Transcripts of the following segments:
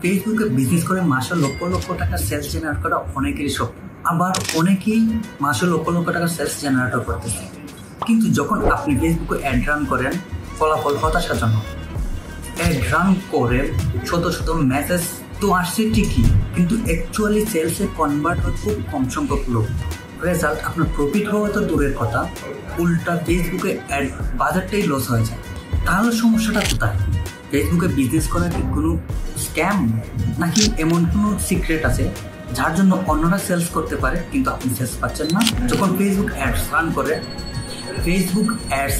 ফেসবুকে বিজনেস করে মাসে লক্ষ লক্ষ টাকা সেলস জেনারেট করা অনেকেরই স্বপ্ন, আবার অনেকেই মাসে লক্ষ লক্ষ টাকা সেলস জেনারেট করতেছে। কিন্তু যখন আপনি ফেসবুকে অ্যাড রান করেন, ফলাফল হতাশাজনক। অ্যাড রান করে শত শত মেসেজ তো আসছে ঠিকই, কিন্তু অ্যাকচুয়ালি সেলসে কনভার্ট হয় খুব কম সংখ্যক লোক। রেজাল্ট আপনার প্রফিট হওয়া তো দূরের কথা, উল্টা ফেসবুকে অ্যাড বাজারটাই লস হয়ে যায়। তাহলে সমস্যাটা কোথায়? ফেসবুকে বিজনেস করা কি কোনো স্ক্যাম, নাকি এমন কোনো সিক্রেট আছে যার জন্য অন্যরা সেলস করতে পারে কিন্তু আপনি সেলস পাচ্ছেন না? যখন ফেসবুক অ্যাডস রান করে, ফেসবুক অ্যাডস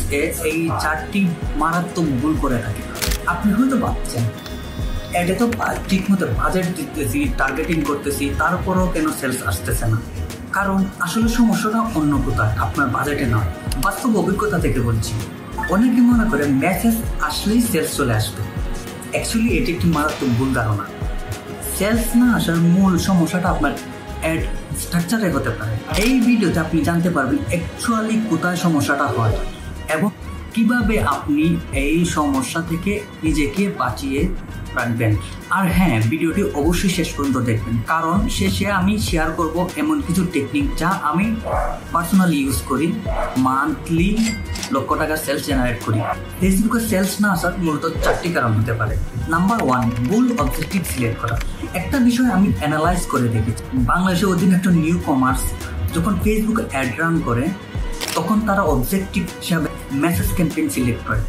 এই 4টি মারাত্মক ভুল করে থাকে। আপনি হয়তো ভাবছেন অ্যাডে তো ঠিক মতো বাজেট দিতেছি, টার্গেটিং করতেছি, তারপরেও কেন সেলস আসতেছে না? কারণ আসলে সমস্যাটা অন্য কোথায়, আপনার বাজেটে নয়। বাস্তব অভিজ্ঞতা থেকে বলছি, অনেকে মনে করে মেসেজ আসলেই সেলস চলে আসবে। অ্যাকচুয়ালি এটি একটি মারাত্মক ভুল ধারণা। সেলস না আসার মূল সমস্যাটা আপনার অ্যাড স্ট্রাকচারে হতে পারে। এই ভিডিওতে আপনি জানতে পারবেন অ্যাকচুয়ালি কোথায় সমস্যাটা হয় এবং কিভাবে আপনি এই সমস্যা থেকে নিজেকে বাঁচিয়ে রাখবেন। আর হ্যাঁ, ভিডিওটি অবশ্যই শেষ পর্যন্ত দেখবেন, কারণ শেষে আমি শেয়ার করব এমন কিছু টেকনিক যা আমি পার্সোনালি ইউজ করি, মান্থলি লক্ষ টাকা সেলস জেনারেট করি। ফেসবুকে সেলস না আসার মূলত 4টি কারণ হতে পারে। নাম্বার 1, ভুল অবজেক্টিভ সিলেক্ট করা। একটা বিষয় আমি অ্যানালাইজ করে দেখেছি, বাংলাদেশের অধীনে একটা নিউ কমার্স যখন ফেসবুকে অ্যাড রান করে, তখন তারা অবজেক্টিভ হিসাবে মেসেজ ক্যাম্পেইন সিলেক্ট করে,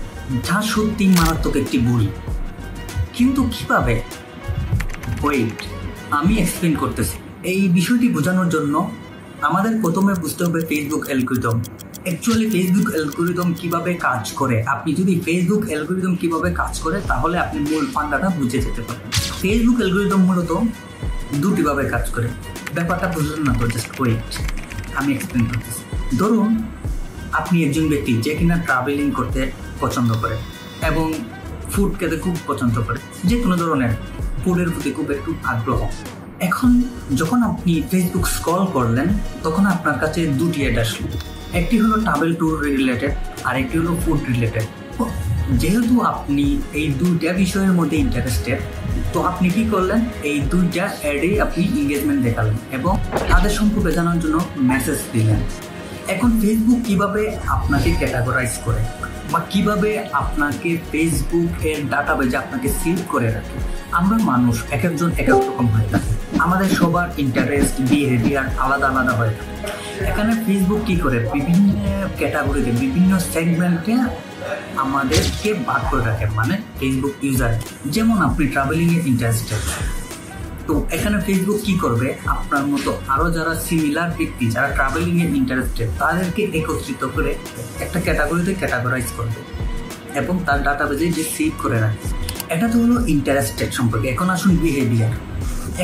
যা সত্যি মারাত্মক একটি ভুল। কিন্তু কিভাবে? ওয়েট, আমি এক্সপ্লেন করতেছি। এই বিষয়টি বোঝানোর জন্য আমাদের প্রথমে বুঝতে হবে Facebook algorithm. Actually Facebook algorithm কিভাবে কাজ করে, আপনি যদি ফেসবুক অ্যালগরিদম কিভাবে কাজ করে তাহলে আপনি মূল ফান্ডাটা বুঝে যেতে পারবেন। ফেসবুক অ্যালগরিদম মূলত দুটিভাবে কাজ করে। ব্যাপারটা বুঝলেন না তো? জাস্ট ওয়েট, আমি এক্সপ্লেন করতেছি। ধরুন আপনি একজন ব্যক্তি যে কিনা ট্রাভেলিং করতে পছন্দ করে এবং ফুড খেতে খুব পছন্দ করে, যে কোনো ধরনের ফুডের প্রতি খুব একটু আগ্রহ। এখন যখন আপনি ফেসবুক স্ক্রল করলেন, তখন আপনার কাছে 2টি অ্যাড আসলো। একটি হলো ট্রাভেল ট্যুর রিলেটেড আর একটি হলো ফুড রিলেটেড। যেহেতু আপনি এই 2টা বিষয়ের মধ্যে ইন্টারেস্টেড, তো আপনি কি করলেন, এই 2টা অ্যাডেই আপনি এঙ্গেজমেন্ট দেখালেন এবং তাদের সম্পর্কে জানার জন্য মেসেজ দিলেন। এখন ফেসবুক কিভাবে আপনাকে ক্যাটাগরাইজ করে বা কিভাবে আপনাকে ফেসবুকের ডাটাবেজে আপনাকে সেভ করে রাখে? আমরা মানুষ, এক একজন এক এক রকম হয়ে থাকে, আমাদের সবার ইন্টারেস্ট, বিহেভিয়ার আলাদা আলাদা হয়ে থাকে। এখানে ফেসবুক কি করে, বিভিন্ন ক্যাটাগরিতে, বিভিন্ন সেগমেন্টে আমাদেরকে ভাগ করে রাখে, মানে ফেসবুক ইউজার। যেমন আপনি ট্রাভেলিংয়ে ইন্টারেস্টেড, তো এখানে ফেসবুক কি করবে, আপনার মতো আরো যারা সিমিলার ব্যক্তি যারা ট্রাভেলিং এ ইন্টারেস্টেড তাদেরকে একত্রিত করে একটা ক্যাটাগরিতে ক্যাটাগরাইজ করবে এবং তার ডাটাবেজে যে সেভ করে রাখবে। এটা তো হলো ইন্টারেস্টেড সম্পর্কে। এখন আসুন বিহেভিয়ার।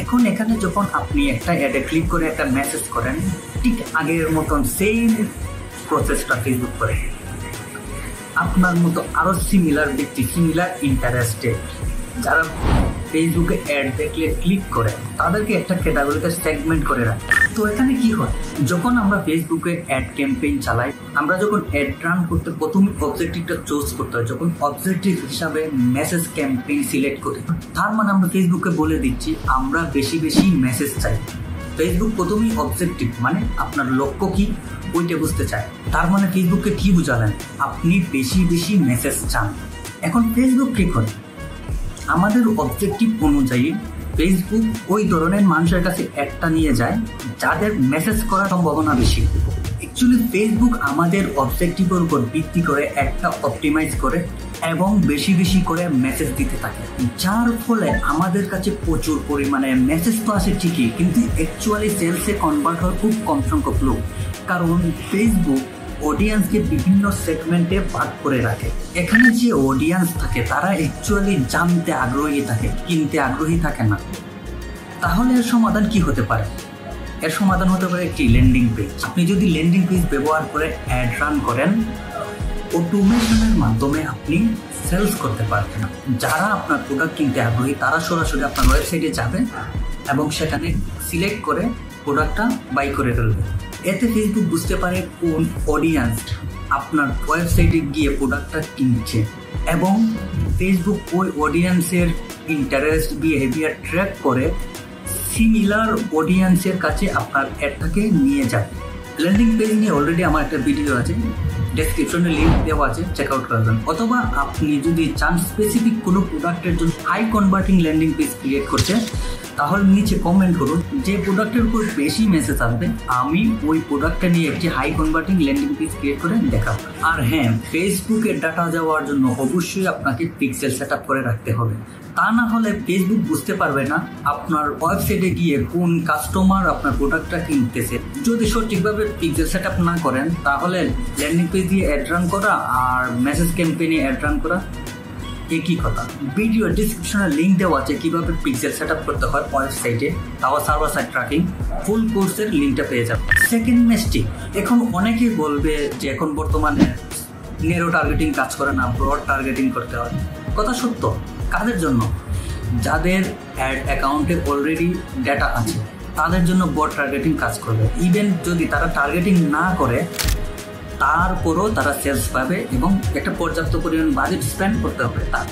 এখন এখানে যখন আপনি একটা অ্যাডে ক্লিক করে একটা মেসেজ করেন, ঠিক আগের মতন সেম প্রসেসটা ফেসবুক করে। আপনার মতো আরো সিমিলার ব্যক্তি, সিমিলার ইন্টারেস্টেড যারা ফেসবুকে অ্যাড দেখলে ক্লিক করে, তাদেরকে একটা ক্যাটাগরিতে সেগমেন্ট করে রাখে। তো এখানে কি হয়, যখন আমরা ফেসবুকে অ্যাড ক্যাম্পেইন চালাই, আমরা যখন অ্যাড রান করতে প্রথমে অবজেক্টিভটা চুজ করতে হয়, যখন অবজেক্টিভ হিসাবে মেসেজ ক্যাম্পেইন সিলেক্ট করি, তার মানে আমরা ফেসবুকে বলে দিচ্ছি আমরা বেশি বেশি মেসেজ চাই। ফেসবুক প্রথমেই অবজেক্টিভ মানে আপনার লক্ষ্য কি ওইটা বুঝতে চায়। তার মানে ফেসবুককে কি বুঝালেন, আপনি বেশি বেশি মেসেজ চান। এখন ফেসবুক কি করে, আমাদের অবজেক্টিভ অনুযায়ী ফেসবুক ওই ধরনের মানুষের কাছে একটা নিয়ে যায় যাদের মেসেজ করার সম্ভাবনা বেশি। অ্যাকচুয়ালি ফেসবুক আমাদের অবজেক্টিভের উপর ভিত্তি করে একটা অপটিমাইজ করে এবং বেশি বেশি করে মেসেজ দিতে থাকে, যার ফলে আমাদের কাছে প্রচুর পরিমাণে মেসেজ তো আসে ঠিকই, কিন্তু অ্যাকচুয়ালি সেলসে কনভার্ট হয় খুব কম সংখ্যক লোক। কারণ ফেসবুক অডিয়েন্সকে বিভিন্ন সেগমেন্টে ভাগ করে রাখে। এখানে যে অডিয়েন্স থাকে তারা অ্যাকচুয়ালি জানতে আগ্রহী থাকে, কিনতে আগ্রহী থাকে না। তাহলে এর সমাধান কি হতে পারে? এর সমাধান হতে পারে একটি ল্যান্ডিং পেজ। আপনি যদি ল্যান্ডিং পেজ ব্যবহার করে অ্যাড রান করেন, অটোমেশনের মাধ্যমে আপনি সেলস করতে পারবেন। যারা আপনার প্রোডাক্ট কিনতে আগ্রহী তারা সরাসরি আপনার ওয়েবসাইটে যাবে এবং সেখানে সিলেক্ট করে প্রোডাক্টটা বাই করে ফেলবে। এতে ফেসবুক বুঝতে পারে কোন অডিয়েন্স আপনার ওয়েবসাইটে গিয়ে প্রোডাক্টটা কিনছে এবং ফেসবুক ওই অডিয়েন্সের ইন্টারেস্ট বিহেভিয়ার ট্র্যাক করে সিমিলার অডিয়েন্সের কাছে আপনার অ্যাডটাকে নিয়ে যাবে। ল্যান্ডিং পেজ নিয়ে অলরেডি আমার একটা ভিডিও আছে, ডেসক্রিপশনে লিঙ্ক দেওয়া আছে, চেক আউট করবেন। অথবা আপনি যদি চান স্পেসিফিক কোনো প্রোডাক্টের জন্য high converting landing page create করতে, তাহলে নিচে কমেন্ট করুন যে প্রোডাক্টের উপর বেশি মেসেজ আসবে, আমি ওই প্রোডাক্টটা নিয়ে একটি high converting landing page create করে দেখাবো। আর হ্যাঁ, ফেসবুকে ডাটা যাওয়ার জন্য অবশ্যই আপনাকে পিক্সেল সেট আপ করে রাখতে হবে, তা না হলে ফেসবুক বুঝতে পারবে না আপনার ওয়েবসাইটে গিয়ে কোন কাস্টমার আপনার প্রোডাক্টটা কিনতেছে। যদি সঠিকভাবে পিক্সেল সেট আপ না করেন, তাহলে ল্যান্ডিং পেজ দিয়ে অ্যাড রান করা আর মেসেজ ক্যাম্পেইনে অ্যাড রান করা একই কথা। ভিডিও ডিসক্রিপশনে লিঙ্ক দেওয়া আছে কিভাবে পিক্সেল সেট আপ করতে হয় ওয়েবসাইটে, তাও সার্ভার সাইড ট্র্যাকিং ফুল কোর্সের লিঙ্কটা পেয়ে যাবে। সেকেন্ড মিস্টেক, এখন অনেকেই বলবে যে এখন বর্তমানে নেরো টার্গেটিং কাজ করে না, ব্রড টার্গেটিং করতে হয়। কথা সত্য, কাদের জন্য? যাদের অ্যাড অ্যাকাউন্টে অলরেডি ডেটা আছে তাদের জন্য ব্রড টার্গেটিং কাজ করবে। ইভেন যদি তারা টার্গেটিং না করে, তারপরও তারা সেলস পাবে এবং একটা পর্যাপ্ত পরিমাণ বাজেট স্পেন্ড করতে হবে তার।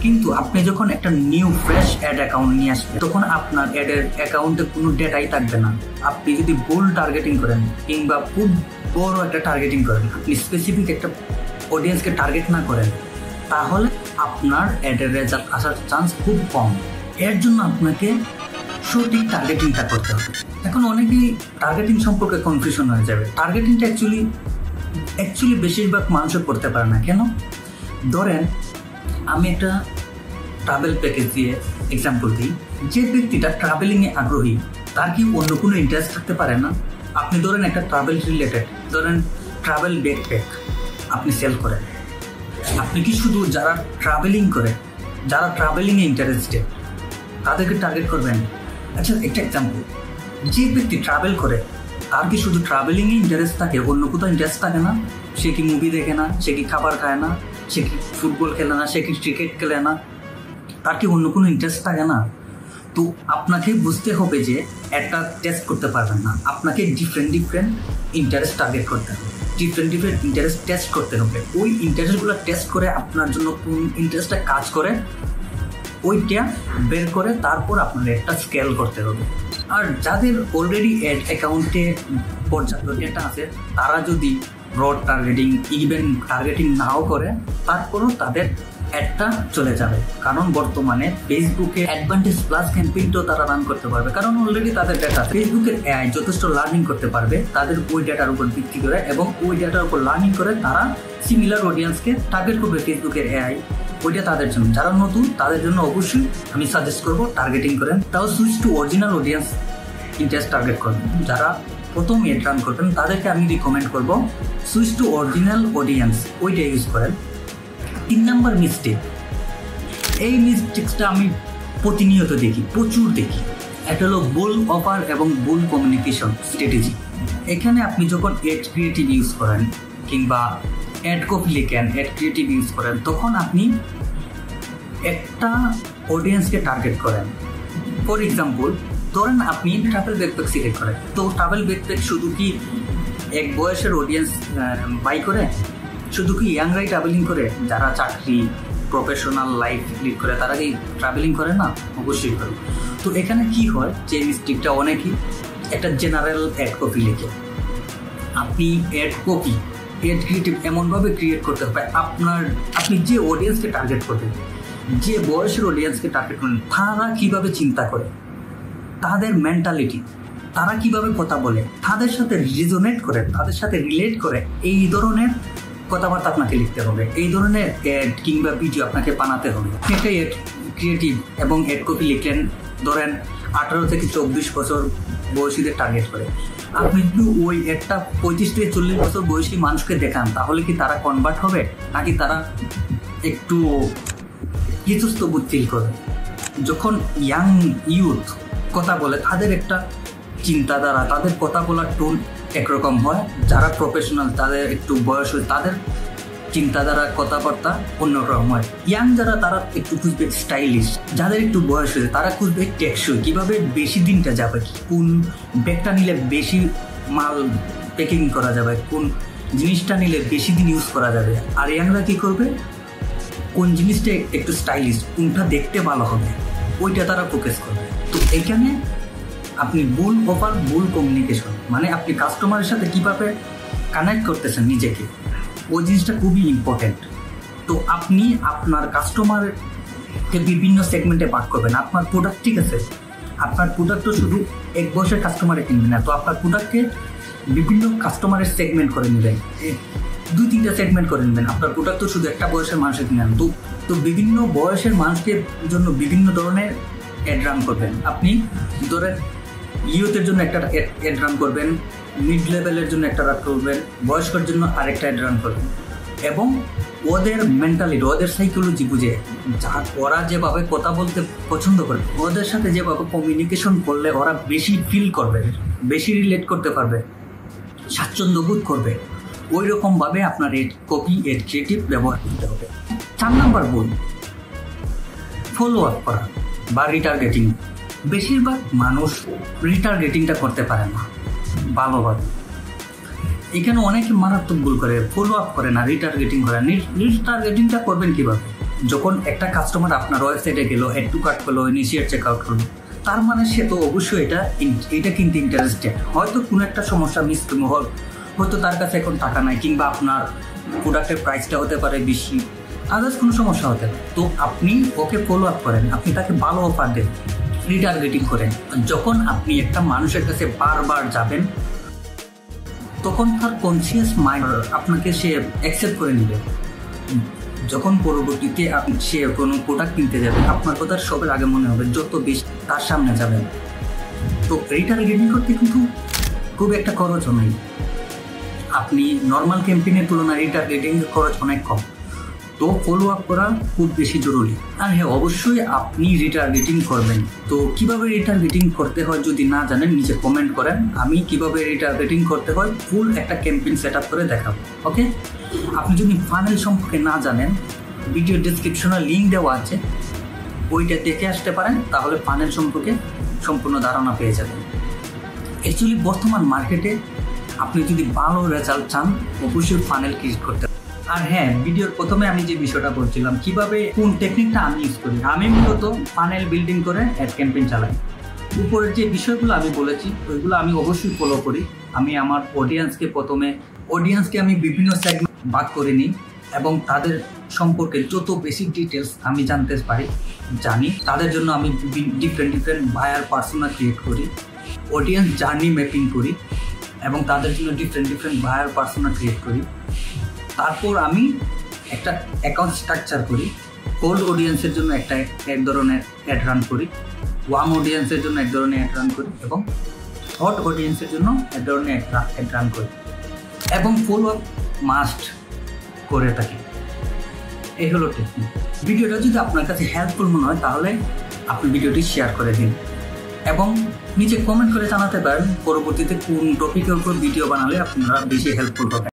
কিন্তু আপনি যখন একটা নিউ ফ্রেশ অ্যাড অ্যাকাউন্ট নিয়ে আসবেন, তখন আপনার অ্যাডের অ্যাকাউন্টে কোনো ডেটাই থাকবে না। আপনি যদি বোল্ড টার্গেটিং করেন কিংবা খুব বড় একটা টার্গেটিং করেন, আপনি স্পেসিফিক একটা অডিয়েন্সকে টার্গেট না করেন, তাহলে আপনার অ্যাডের রেজাল্ট আসার চান্স খুব কম। এর জন্য আপনাকে সঠিক টার্গেটিংটা করতে হবে। এখন অনেকেই টার্গেটিং সম্পর্কে কনফিউশন হয়ে যাবে। টার্গেটিংটা অ্যাকচুয়ালি বেশিরভাগ মানুষও করতে পারে না। কেন? ধরেন আমি একটা ট্রাভেল প্যাকেজ দিয়ে এক্সাম্পল দিই। যে ব্যক্তিটা ট্রাভেলিংয়ে আগ্রহী, তার কি অন্য কোনো ইন্টারেস্ট থাকতে পারে না? আপনি ধরেন একটা ট্রাভেল রিলেটেড, ধরেন ট্রাভেল ব্যাকপ্যাক আপনি সেল করেন। আপনি কি শুধু যারা ট্রাভেলিং করে, যারা ট্রাভেলিংয়ে ইন্টারেস্টেড তাদেরকে টার্গেট করবেন? আচ্ছা, একটা এক্সাম্পল, যে ব্যক্তি ট্রাভেল করে তার কি শুধু ট্রাভেলিংয়ে ইন্টারেস্ট থাকে, অন্য কোথাও ইন্টারেস্ট থাকে না? সে কি মুভি দেখে না? সে কি খাবার খায় না? সে কি ফুটবল খেলে না? সে কি ক্রিকেট খেলে না? তার কি অন্য কোনো ইন্টারেস্ট থাকে না? তো আপনাকে বুঝতে হবে যে একটা টেস্ট করতে পারবেন না, আপনাকে ডিফারেন্ট ইন্টারেস্ট টার্গেট করতে হবে, ডিফারেন্ট ইন্টারেস্ট টেস্ট করতে হবে। ওই ইন্টারেস্টগুলো টেস্ট করে আপনার জন্য কোন ইন্টারেস্টটা কাজ করে ওইটা বের করে তারপর আপনার একটা স্কেল করতে হবে। আর যাদের অলরেডি অ্যাড অ্যাকাউন্টে পর্যাপ্ত ডেটা আছে, তারা যদি ব্রড টার্গেটিং ইভেন টার্গেটিং নাও করে, তারপরও তাদের অ্যাডটা চলে যাবে। কারণ বর্তমানে ফেসবুকে অ্যাডভান্টেজ প্লাস ক্যাম্পেইনটাও তারা রান করতে পারবে, কারণ অলরেডি তাদের ডেটা। ফেসবুকের এআই যথেষ্ট লার্নিং করতে পারবে তাদের ওই ডেটার উপর ভিত্তি করে, এবং ওই ডেটার উপর লার্নিং করে তারা সিমিলার অডিয়েন্সকে টার্গেট করবে। ফেসবুকের এআই ওইটা তাদের জন্য, যারা নতুন তাদের জন্য অবশ্যই আমি সাজেস্ট করবো টার্গেটিং করেন, তাও switch to original audience interest target করবেন। যারা প্রথম এড রান করবেন তাদেরকে আমি রিকমেন্ড করবো সুইচ টু অরিজিনাল অডিয়েন্স, ওইটা ইউজ করেন। 3 নাম্বার মিস্টেক, এই মিস্টেকটা আমি প্রতিনিয়ত দেখি, প্রচুর দেখি। এটা হলো ভুল অফার এবং ভুল কমিউনিকেশন স্ট্র্যাটেজি। এখানে আপনি যখন এড ক্রিয়েটিভ ইউজ করেন কিংবা অ্যাড কপি লিখেন, অ্যাড ক্রিয়েটিভ ইউজ করেন, তখন আপনি একটা অডিয়েন্সকে টার্গেট করেন। ফর এক্সাম্পল, ধরেন আপনি ট্রাভেল ব্যাকপ্যাক সিলেক্ট করেন, তো ট্রাভেল ব্যাকপ্যাক শুধু কি এক বয়সের অডিয়েন্স বাই করে? শুধু কি ইয়াংরাই ট্রাভেলিং করে? যারা চাকরি প্রফেশনাল লাইফ লিড করে তারা কি ট্রাভেলিং করে না? অবশ্যই করে। তো এখানে কি হয়, যে মিস্টেকটা অনেকেই একটা জেনারেল অ্যাড কপি লিখে, আপনি অ্যাড কপি অ্যাড ক্রিয়েটিভ এমনভাবে ক্রিয়েট করতে হবে আপনি যে অডিয়েন্সকে টার্গেট করবেন, যে বয়সের অডিয়েন্সকে টার্গেট করেন, তারা কীভাবে চিন্তা করে, তাদের মেন্টালিটি, তারা কিভাবে কথা বলে, তাদের সাথে রিজোনেট করে, তাদের সাথে রিলেট করে, এই ধরনের কথাবার্তা আপনাকে লিখতে হবে, এই ধরনের অ্যাড কিংবা ভিডিও আপনাকে বানাতে হবে। একটা অ্যাড ক্রিয়েটিভ এবং অ্যাড কপি লিখলেন, ধরেন 18 থেকে 24 বছর বয়সীদের টার্গেট করে। আপনি যদি ওই একটা 35 থেকে 40 বছর বয়সী মানুষকে দেখান, তাহলে কি তারা কনভার্ট হবে, নাকি তারা একটু ইতস্ত বোধ ফিল করবে? যখন ইয়াং ইউথ কথা বলে, তাদের একটা চিন্তাধারা, তাদের কথা বলার টোন একরকম হয়। যারা প্রফেশনাল, তাদের একটু বয়স হয়, তাদের চিন্তাধারা কথাবার্তা অন্যরকম হয়। ইয়াং যারা, তারা একটু খুঁজবে স্টাইলিশ, যাদের একটু বয়স হয়েছে তারা খুঁজবে টেকসই, কীভাবে বেশি দিনটা যাবে, কোন ব্যাগটা নিলে বেশি মাল প্যাকিং করা যাবে, কোন জিনিসটা নিলে বেশি দিন ইউজ করা যাবে। আর ইয়াংরা কী করবে? কোন জিনিসটা একটু স্টাইলিশ, কোনটা দেখতে ভালো হবে, ওইটা তারা ফোকাস করবে। তো এইখানে আপনি ভুল অফার, ভুল কমিউনিকেশন, মানে আপনি কাস্টমারের সাথে কীভাবে কানেক্ট করতেছেন নিজেকে, ওই জিনিসটা খুবই ইম্পর্টেন্ট। তো আপনি আপনার কাস্টমারকে বিভিন্ন সেগমেন্টে ভাগ করবেন। আপনার প্রোডাক্ট, ঠিক আছে, আপনার প্রোডাক্টও শুধু এক বয়সের কাস্টমারে কিনবেন না, তো আপনার প্রোডাক্টকে বিভিন্ন কাস্টমারের সেগমেন্ট করে নেবেন, 2-3টা সেগমেন্ট করে নেবেন। আপনার প্রোডাক্ট তো শুধু একটা বয়সের মানুষের কিনেন, তো বিভিন্ন বয়সের মানুষকে জন্য বিভিন্ন ধরনের অ্যাড রান করবেন। আপনি ধরেন ইউথের জন্য একটা অ্যাড রান করবেন, মিড লেভেলের জন্য একটা রান করবেন, বয়স্কর জন্য আরেকটা অ্যাড রান করবেন, এবং ওদের মেন্টালিটি, ওদের সাইকোলজি বুঝে, যা ওরা যেভাবে কথা বলতে পছন্দ করে, ওদের সাথে যেভাবে কমিউনিকেশন করলে ওরা বেশি ফিল করবে, বেশি রিলেট করতে পারবে, স্বাচ্ছন্দ্য বোধ করবে, ওই রকমভাবে আপনার এড কপি, এড ক্রিয়েটিভ ব্যবহার করতে হবে। 4 নম্বর ভুল, ফলো আপ করা বা রিটার্গেটিং। বেশিরভাগ মানুষ রিটার্গেটিংটা করতে পারে না ভালোভাবে। এখানে অনেকে মারাত্মক ভুল করে, ফলো আপ করে না, রিটার্গেটিং করে। রিটার্গেটিংটা করবেন কীভাবে? যখন একটা কাস্টমার আপনার ওয়েবসাইটে গেলো, অ্যাড টু কার্ট করলো, ইনিশিয়েট চেক আউট করলো, তার মানে সে তো অবশ্যই এটা কিনতে ইন্টারেস্টেড। হয়তো কোনো একটা সমস্যা মিস হল, হয়তো তার কাছে এখন টাকা নাই, কিংবা আপনার প্রোডাক্টের প্রাইসটা হতে পারে বেশি, আদার্স কোনো সমস্যা হতে পারে। তো আপনি ওকে ফলো আপ করেন, আপনি তাকে ভালো অফার দেন, রিটার্গেটিং করেন। যখন আপনি একটা মানুষের কাছে বারবার যাবেন, তখন তার কনসিয়াস মাইন্ড আপনাকে সে অ্যাকসেপ্ট করে নেবে। যখন পরবর্তীতে সে কোনো প্রোডাক্ট কিনতে যাবে, আপনার কথা সবার আগে মনে হবে, যত বেশি তার সামনে যাবেন। তো রিটার্গেটিং করতে কিন্তু খুব একটা খরচ নেই। আপনি নর্মাল ক্যাম্পেইনের তুলনায় রিটার্গেটিং খরচ অনেক কম। তো ফলো আপ করা খুব বেশি জরুরি। আর হ্যাঁ, অবশ্যই আপনি রিটার্গেটিং করবেন। তো কিভাবে রিটার্গেটিং করতে হয় যদি না জানেন, নিচে কমেন্ট করেন, আমি কিভাবে রিটার্গেটিং করতে হয় ফুল একটা ক্যাম্পেইন সেট আপ করে দেখাবো। ওকে, আপনি যদি ফানেল সম্পর্কে না জানেন, ভিডিও ডেসক্রিপশনে লিঙ্ক দেওয়া আছে, ওইটা দেখে আসতে পারেন, তাহলে ফানেল সম্পর্কে সম্পূর্ণ ধারণা পেয়ে যাবেন। অ্যাকচুয়ালি বর্তমান মার্কেটে আপনি যদি ভালো রেজাল্ট চান, অবশ্যই ফানেল ক্রিয়েট করতে। আর হ্যাঁ, ভিডিওর প্রথমে আমি যে বিষয়টা বলছিলাম, কিভাবে কোন টেকনিকটা আমি ইউজ করি, আমি মূলত ফানেল বিল্ডিং করে অ্যাড ক্যাম্পেইন চালাই। উপরের যে বিষয়গুলো আমি বলেছি, ওইগুলো আমি অবশ্যই ফলো করি। আমি আমার অডিয়েন্সকে আমি বিভিন্ন সেগমেন্ট ভাগ করে নিই, এবং তাদের সম্পর্কে যত বেসিক ডিটেলস আমি জানি, তাদের জন্য আমি ডিফারেন্ট বায়ার পার্সোনা ক্রিয়েট করি, অডিয়েন্স জার্নি ম্যাপিং করি, এবং তাদের জন্য ডিফারেন্ট বায়ার পার্সোনা ক্রিয়েট করি। তারপর আমি একটা অ্যাকাউন্ট স্ট্রাকচার করি। কোল্ড অডিয়েন্সের জন্য এক ধরনের অ্যাড রান করি, ওয়ার্ম অডিয়েন্সের জন্য এক ধরনের অ্যাড রান করি, এবং হট অডিয়েন্সের জন্য এক ধরনের অ্যাড রান করি, এবং ফলো আপ মাস্ট করে থাকি। এই হলো টেকনিক। ভিডিওটা যদি আপনার কাছে হেল্পফুল মনে হয়, তাহলে আপনি ভিডিওটি শেয়ার করে দিন, এবং নিচে কমেন্ট করে জানাতে পারেন পরবর্তীতে কোন টপিকের উপর ভিডিও বানালে আপনারা বেশি হেল্পফুল হবে।